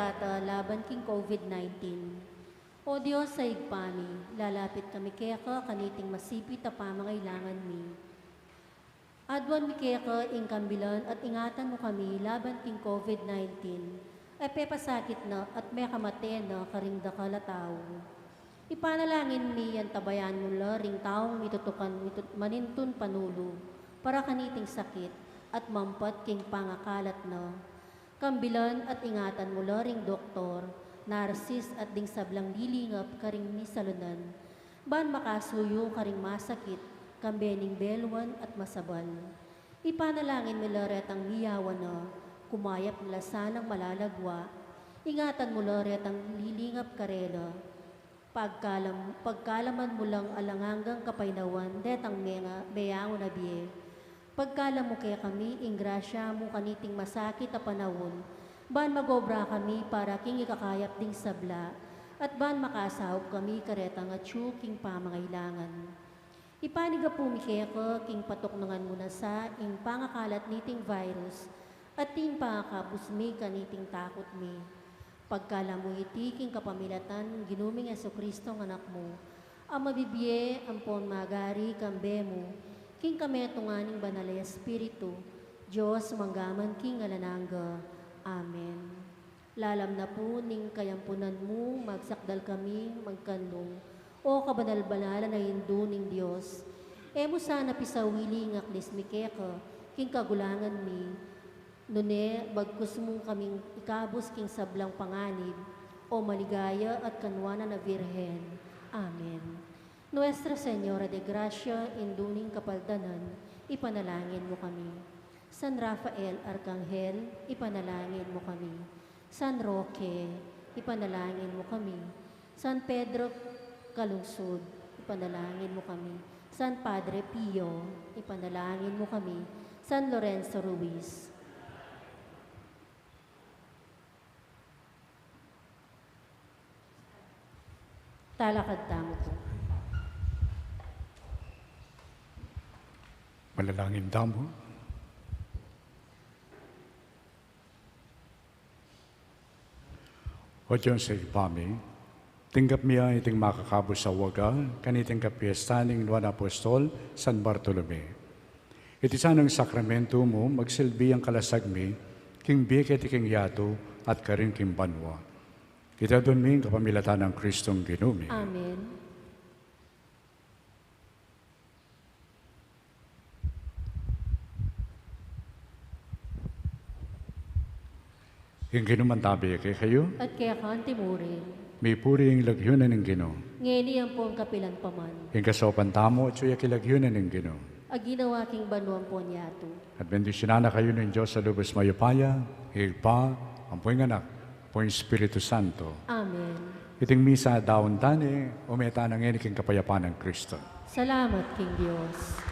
pagdata laban king COVID-19. O Diyos sa igpami, lalapit kami kaya kaniting masipit a pamangailangan mi. Adwan mi kaya ing kambilan at ingatan mo kami laban king COVID-19, ay pepasakit na at may kamate na karingda kalatao. Ipanalangin mi yan tabayan mo ring taong mitutukan manintun panulo, para kaniting sakit at mampat king pangakalat na. Kambilan at ingatan mo ring doktor, narsis at ding sablang lilingap karing misalunan, ban makasuyo karing masakit, kambening belwan at masabal. Ipanalangin mo retang miyawan na, kumayap nila sanang malalagwa, ingatan mo retang lilingap karela, pagkalaman mo lang alanganggang kapaynawan, detang meyango na biye. Pagkalam mo kaya kami, ingrasya mo kaniting masakit a panahon, ban magobra kami para king ikakayap ding sabla, at ban makasahop kami karetang at king pamangailangan. Ipaniga po mi kaya king patuknangan mo na sa ing pangakalat niting virus, at ting pangakabus mi kaniting takot mi. Pagkalam mo iti king kapamilatan, ginuming Jesucristo ng anak mo, ang mabibiye, ampon magari, kambe mo, king kami tunganing banalay Espiritu, Diyos manggaman king alananga. Amen. Lalam na po ning kayampunan mo, magsakdal kami, magkanong, o kabanal-banalan na hindu ning Diyos. Emo sana pisawili ng aklis mi keka, king kagulangan mi, nune bagkus mo kaming ikabos king sablang panganib, o maligaya at kanwana na Virhen. Amen. Nuestra Señora de Gracia, induning kapaldanan, ipanalangin mo kami. San Rafael Arcangel, ipanalangin mo kami. San Roque, ipanalangin mo kami. San Pedro Calungsod, ipanalangin mo kami. San Padre Pio, ipanalangin mo kami. San Lorenzo Ruiz. Talakad tamo po. Manalangin damo. O Diyos sa ipami, tinggap miya iting makakabos sa waga, kaniting kapiestaning Nuan Apostol, San Bartolome. Iti sanang sakramento mo, magsilbi ang kalasag mi, king biket iking yato, at karing king banwa. Kita doon mi kapamilatan ng Kristong ginumi. Amen. Yung ginuman tabi kay kayo, At kaya kan timurin, may puri yung lagyunan ng Gino. ngeni ang pong kapilan paman. Yung kasopan tamo, at suya kilagyunan ng Gino. Aginawa king banuang po niyato. At bendisyonan na kayo ng Diyos sa lubos mayupaya, higpa, ang po'y anak, po'y Espiritu Santo. Amen. Iting misa daon tani, umeta ng eniking kapayapaan ng Kristo. Salamat king Diyos.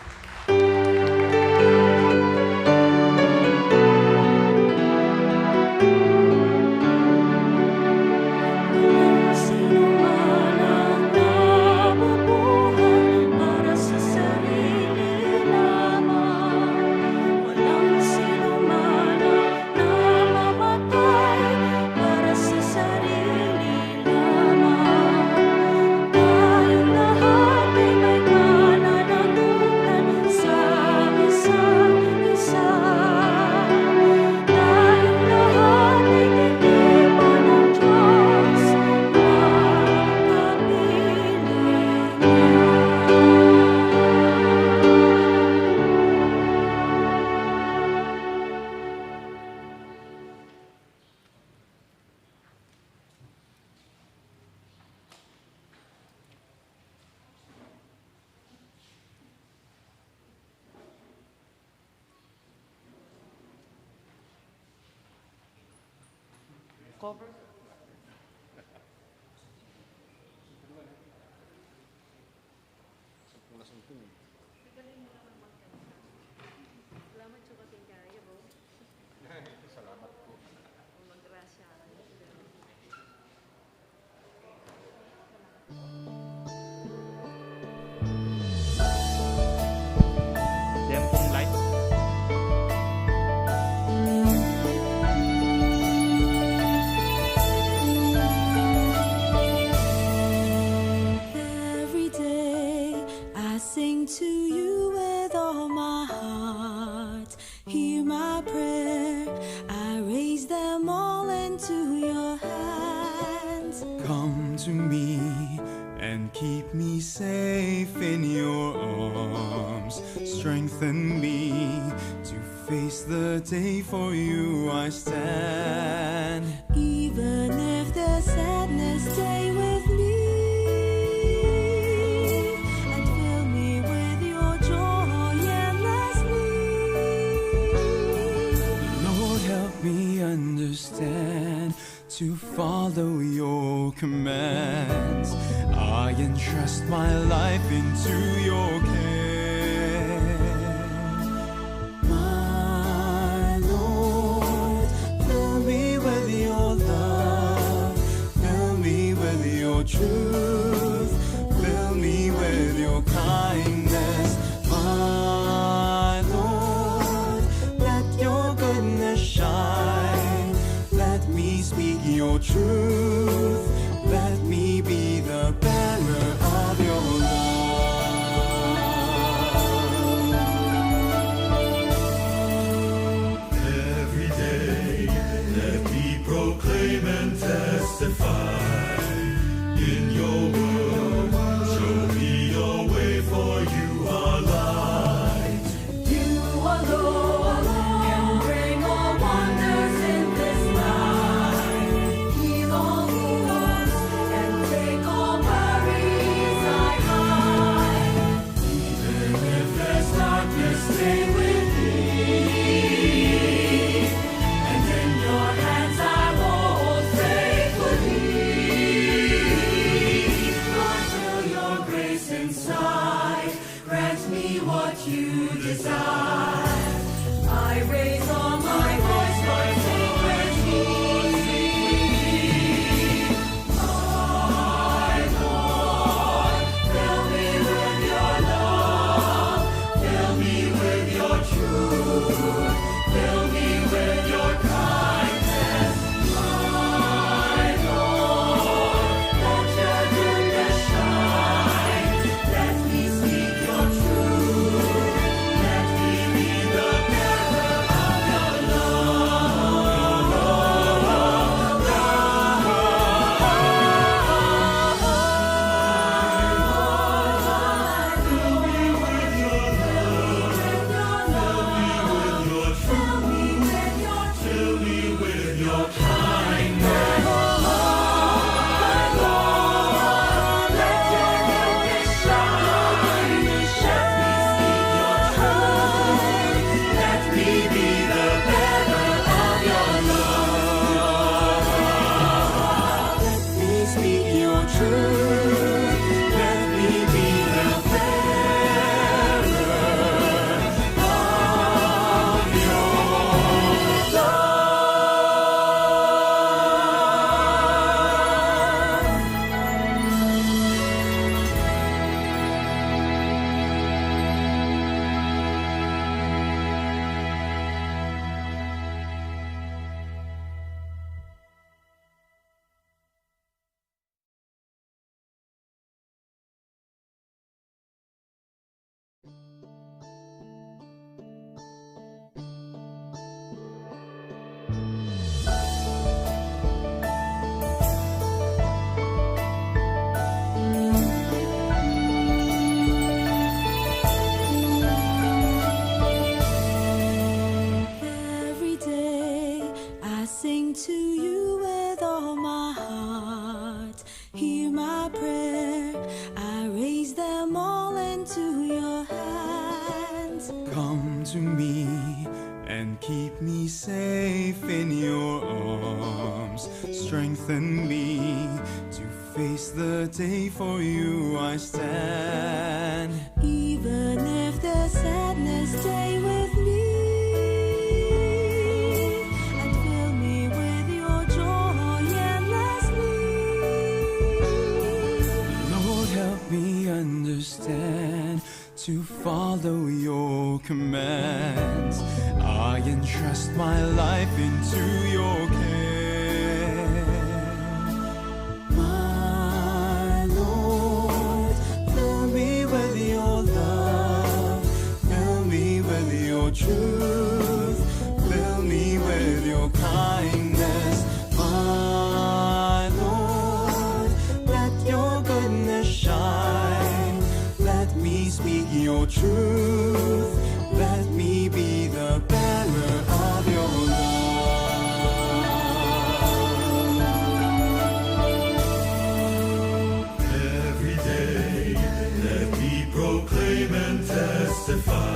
Tempong light. sing to you with all my heart. Hear my prayer, I raise them all into your hands. Come to me and keep me safe in your arms. Strengthen me to face the day, for you I stand. Even if the sadness stay with me, and fill me with your joy endlessly. Lord, help me understand to follow your commands. I entrust my life into your care. My Lord, fill me with your love, fill me with your truth, fill me with your kindness. My Lord, let your goodness shine, let me speak your truth, let me be the bearer of your love. Every day, let me proclaim and testify in your word. Show me your way, for you are light. You alone can bring all wonders in this life. Heal all wounds and take all worries I hide. Even if there's darkness, stay with me. And in your hands I hold faithfully. Lord, fill your grace inside. Grant me what you desire. I raise all my voice, Lord, sing with me. My Lord, fill me with your love, fill me with your truth, fill me with your kindness. My Lord, let your goodness shine, let me speak your truth, let me be the bearer of your Every day I sing to you with all my heart. Hear my prayer, I raise them all into your hands. Come to me and keep me safe in your arms. Strengthen me to face the day, for you I stand. Even if the sadness stay with me, and fill me with your joy endlessly. Lord, help me understand to follow your commands. I entrust my life into your care. My Lord, fill me with your love. your truth. Let me be the bearer of your love. Every day, let me proclaim and testify